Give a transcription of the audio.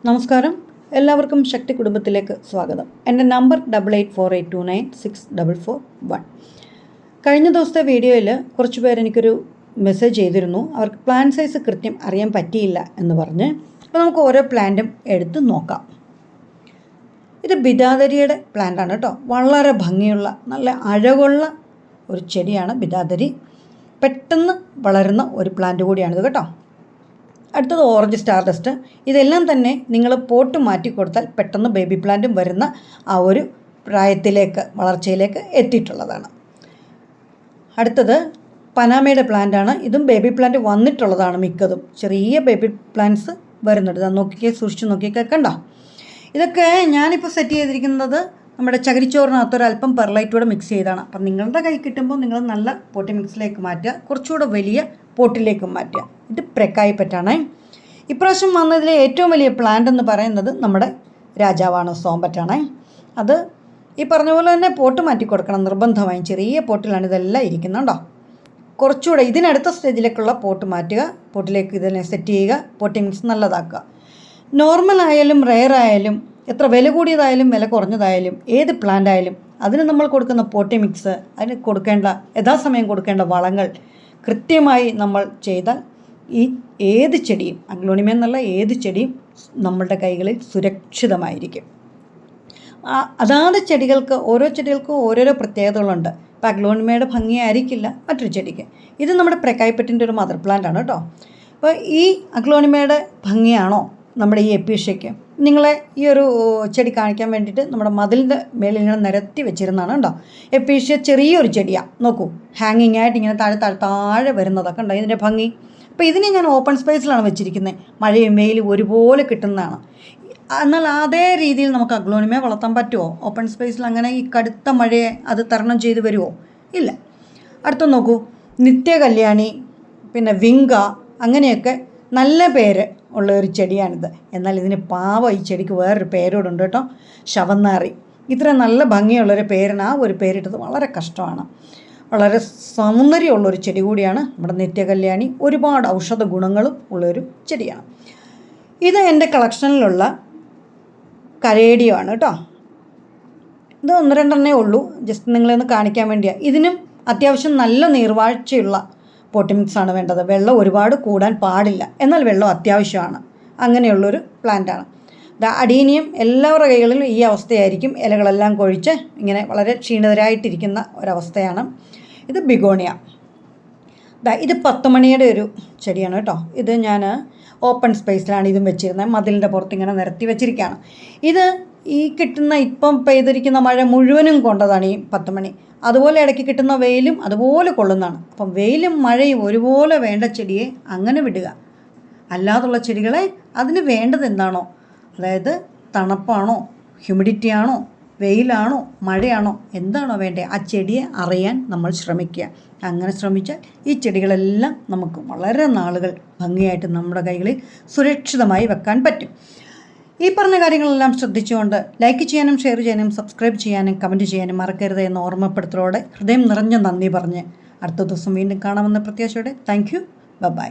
നമസ്കാരം, എല്ലാവർക്കും ശക്തി കുടുംബത്തിലേക്ക് സ്വാഗതം. എൻ്റെ നമ്പർ 8848296441. കഴിഞ്ഞ ദിവസത്തെ വീഡിയോയിൽ കുറച്ച് പേർ എനിക്കൊരു മെസ്സേജ് ചെയ്തിരുന്നു. അവർക്ക് പ്ലാൻ സൈസ് കൃത്യം അറിയാൻ പറ്റിയില്ല എന്ന് പറഞ്ഞ്. അപ്പോൾ നമുക്ക് ഓരോ പ്ലാന്റും എടുത്ത് നോക്കാം. ഇത് ബിദാദരിയുടെ പ്ലാന്റാണ് കേട്ടോ. വളരെ ഭംഗിയുള്ള നല്ല അഴകുള്ള ഒരു ചെടിയാണ് ബിദാദരി. പെട്ടെന്ന് വളരുന്ന ഒരു പ്ലാന്റ് കൂടിയാണിത് കേട്ടോ. അടുത്തത് ഓറഞ്ച് സ്റ്റാർ ഡസ്റ്റ്. ഇതെല്ലാം തന്നെ നിങ്ങൾ പോട്ട് മാറ്റി കൊടുത്താൽ പെട്ടെന്ന് ബേബി പ്ലാന്റും വരുന്ന ആ ഒരു പ്രായത്തിലേക്ക് വളർച്ചയിലേക്ക് എത്തിയിട്ടുള്ളതാണ്. അടുത്തത് പനാമയുടെ പ്ലാന്റാണ്. ഇതും ബേബി പ്ലാന്റ് വന്നിട്ടുള്ളതാണ്. മിക്കതും ചെറിയ ബേബി പ്ലാന്റ്സ് വരുന്നുണ്ട്. അത് നോക്കിക്കേ, സൂക്ഷിച്ച് നോക്കിയൊക്കെ കണ്ടോ. ഇതൊക്കെ ഞാനിപ്പോൾ സെറ്റ് ചെയ്തിരിക്കുന്നത് നമ്മുടെ ചകിരിച്ചോറിനകത്തൊരല്പം പെർലൈറ്റൂടെ മിക്സ് ചെയ്താണ്. അപ്പം നിങ്ങളുടെ കൈ കിട്ടുമ്പോൾ നിങ്ങൾ നല്ല പോട്ടി മിക്സിലേക്ക് മാറ്റുക, കുറച്ചുകൂടെ വലിയ പോട്ടിലേക്കും മാറ്റുക. ഇത് പ്രക്കായിപ്പറ്റാണ്. ഇപ്രാവശ്യം വന്നതിലെ ഏറ്റവും വലിയ പ്ലാന്റ് എന്ന് പറയുന്നത് നമ്മുടെ രാജാവാണ്, സോമ്പറ്റാണ്. അത് ഈ പറഞ്ഞ പോലെ തന്നെ പോട്ട് മാറ്റി കൊടുക്കണം നിർബന്ധമായും. ചെറിയ പോട്ടിലാണ് ഇതെല്ലാം ഇരിക്കുന്നുണ്ടോ. കുറച്ചുകൂടെ ഇതിനടുത്ത സ്റ്റേജിലേക്കുള്ള പോട്ട് മാറ്റുക, പോട്ടിലേക്ക് ഇതിനെ സെറ്റ് ചെയ്യുക, പോട്ടി മിക്സ് നല്ലതാക്കുക. നോർമൽ ആയാലും റെയർ ആയാലും എത്ര വില കൂടിയതായാലും വില കുറഞ്ഞതായാലും ഏത് പ്ലാന്റ് ആയാലും അതിന് നമ്മൾ കൊടുക്കുന്ന പോട്ടി മിക്സ്, അതിന് കൊടുക്കേണ്ട യഥാസമയം കൊടുക്കേണ്ട വളങ്ങൾ കൃത്യമായി നമ്മൾ ചെയ്താൽ ഈ ഏത് ചെടിയും, അഗ്ലോണിമ എന്നുള്ള ഏത് ചെടിയും നമ്മളുടെ കൈകളിൽ സുരക്ഷിതമായിരിക്കും. അതാത് ചെടികൾക്ക് ഓരോ ചെടികൾക്കും ഓരോരോ പ്രത്യേകതകളുണ്ട്. ഇപ്പോൾ അഗ്ലോണിമയുടെ ഭംഗിയായിരിക്കില്ല മറ്റൊരു ചെടിക്ക്. ഇത് നമ്മുടെ പ്രക്കായിപ്പറ്റിൻ്റെ ഒരു മദർ പ്ലാന്റ് ആണ് കേട്ടോ. അപ്പോൾ ഈ അഗ്ലോണിമയുടെ ഭംഗിയാണോ നമ്മുടെ ഈ എപ്പീഷ്യയ്ക്ക്? നിങ്ങളെ ഈ ഒരു ചെടി കാണിക്കാൻ വേണ്ടിയിട്ട് നമ്മുടെ മതിലിൻ്റെ മേളിൽ ഇങ്ങനെ നിരത്തി വെച്ചിരുന്നതാണ് കേട്ടോ. എപ്പീഷ്യ ചെറിയൊരു ചെടിയാണ്. നോക്കൂ, ഹാങ്ങിങ് ആയിട്ട് ഇങ്ങനെ താഴെ വരുന്നതൊക്കെ ഉണ്ടോ ഇതിൻ്റെ ഭംഗി. അപ്പോൾ ഇതിനെ ഞാൻ ഓപ്പൺ സ്പേസിലാണ് വെച്ചിരിക്കുന്നത്. മഴയും വെയിലും ഒരുപോലെ കിട്ടുന്നതാണ്. എന്നാൽ അതേ രീതിയിൽ നമുക്ക് അഗ്ലോണിമ വളർത്താൻ പറ്റുമോ? ഓപ്പൺ സ്പേസിൽ അങ്ങനെ ഈ കടുത്ത മഴയെ അത് തരണം ചെയ്ത് വരുമോ? ഇല്ല. അടുത്ത നോക്കൂ, നിത്യകല്യാണി, പിന്നെ വിങ്ക, അങ്ങനെയൊക്കെ നല്ല പേര് ഉള്ള ഒരു ചെടിയാണിത്. എന്നാൽ ഇതിന് പാവം ഈ ചെടിക്ക് വേറൊരു പേരോടുണ്ട് കേട്ടോ, ശവന്നാറി. ഇത്ര നല്ല ഭംഗിയുള്ളൊരു പേരിന് ആ ഒരു പേരിട്ടത് വളരെ കഷ്ടമാണ്. വളരെ സൗന്ദര്യമുള്ളൊരു ചെടി കൂടിയാണ് നമ്മുടെ നിത്യകല്യാണി. ഒരുപാട് ഔഷധ ഗുണങ്ങളും ഉള്ളൊരു ചെടിയാണ്. ഇത് എൻ്റെ കളക്ഷനിലുള്ള കരേഡിയോ ആണ് കേട്ടോ. ഇത് 1-2 ഉള്ളൂ, ജസ്റ്റ് നിങ്ങളെയൊന്ന് കാണിക്കാൻ വേണ്ടിയാണ്. ഇതിനും അത്യാവശ്യം നല്ല നീർവാഴ്ചയുള്ള പോട്ടി മിക്സാണ് വേണ്ടത്. വെള്ളം ഒരുപാട് കൂടാൻ പാടില്ല, എന്നാൽ വെള്ളം അത്യാവശ്യമാണ്. അങ്ങനെയുള്ളൊരു പ്ലാന്റാണ്. അഡീനിയം എല്ലാവരുടെ കൈകളിലും ഈ അവസ്ഥയായിരിക്കും. ഇലകളെല്ലാം കൊഴിച്ച് ഇങ്ങനെ വളരെ ക്ഷീണിതരായിട്ടിരിക്കുന്ന ഒരവസ്ഥയാണ്. ഇത് ബിഗോണിയ. ഇത് 10 മണിയുടെ ഒരു ചെടിയാണ് കേട്ടോ. ഇത് ഞാൻ ഓപ്പൺ സ്പേസിലാണ് ഇതും വെച്ചിരുന്നത്. മതിലിൻ്റെ പുറത്ത് ഇങ്ങനെ നിരത്തി വെച്ചിരിക്കുകയാണ്. ഇത് ഈ കിട്ടുന്ന ഇപ്പം പെയ്തിരിക്കുന്ന മഴ മുഴുവനും കൊണ്ടതാണ് ഈ 10 മണി. അതുപോലെ ഇടയ്ക്ക് കിട്ടുന്ന വെയിലും അതുപോലെ കൊള്ളുന്നതാണ്. അപ്പം വെയിലും മഴയും ഒരുപോലെ വേണ്ട ചെടിയെ അങ്ങനെ വിടുക. അല്ലാതുള്ള ചെടികളെ അതിന് വേണ്ടത് എന്താണോ, അതായത് തണുപ്പാണോ, ഹ്യൂമിഡിറ്റി ആണോ, വെയിലാണോ, മഴയാണോ, എന്താണോ വേണ്ടത് ആ ചെടിയെ അറിയാൻ നമ്മൾ ശ്രമിക്കുക. അങ്ങനെ ശ്രമിച്ചാൽ ഈ ചെടികളെല്ലാം നമുക്ക് വളരെ നാളുകൾ ഭംഗിയായിട്ട് നമ്മുടെ കൈകളിൽ സുരക്ഷിതമായി വെക്കാൻ പറ്റും. ഈ പറഞ്ഞ കാര്യങ്ങളെല്ലാം ശ്രദ്ധിച്ചുകൊണ്ട് ലൈക്ക് ചെയ്യാനും ഷെയർ ചെയ്യാനും സബ്സ്ക്രൈബ് ചെയ്യാനും കമൻറ്റ് ചെയ്യാനും മറക്കരുത് എന്ന ഓർമ്മപ്പെടുത്തലോടെ ഹൃദയം നിറഞ്ഞ നന്ദി പറഞ്ഞ് അടുത്ത ദിവസം വീണ്ടും കാണാമെന്ന പ്രത്യാശയോടെ താങ്ക് യു. ബൈ.